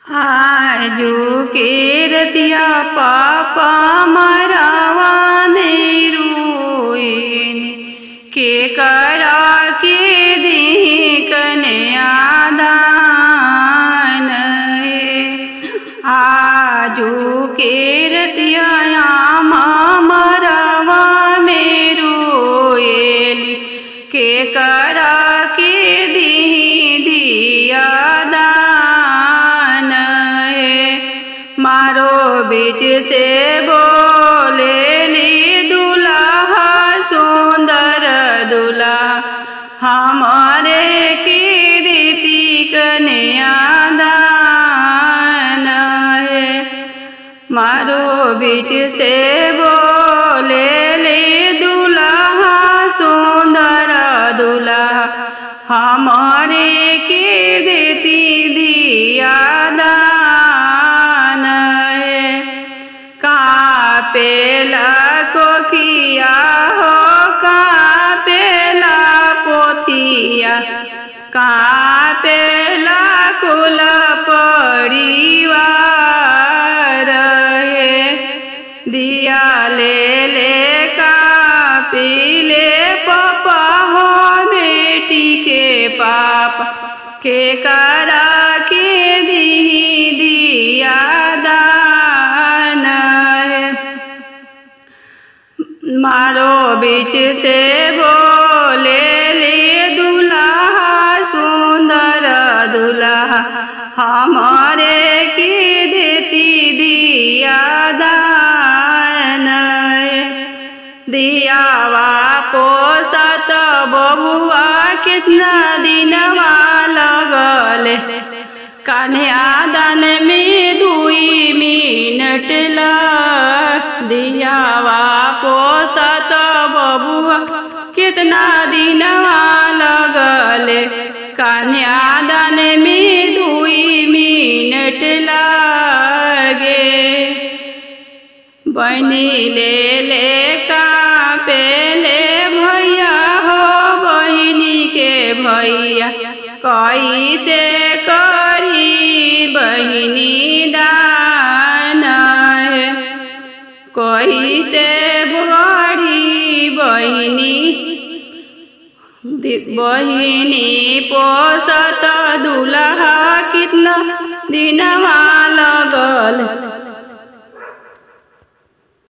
आजू के रतिया पापा मरावा में रोइन के करा के दी कन्या दान। आजू के रतिया मरावा में रोइन के करा के दी दिया मारो बीच से बोले ली दुल्हा सुंदर दुल्हा हमारे की रीति कन्या दान है। मारो बीच से बोले ली दुल्हा सुंदर दुल्हा हमारे की रीति दिया कापेला कोखिया हो कापेला पोथिया कापेला कुल परिवार है। दिया ले कापिले पापा हो बेटी के पापा के करा के दिया मारो बीच से बोले ले दुल्हा सुंदर दुल्हा हमारे की देती दिया दान। दिया पोसत बबुआ कितना दिन लगले कन्या दान में 2 मिनट दिया पोसत बबुआ कितना दिन लगले कन्या दान में 2 मिनट लगे। बहनी ले कापेले भैया हो बहनी के भैया कैसे करी बहनी दान है। कैसे बड़ी बहिनी पोसत दुल्हा कितना दिन लगल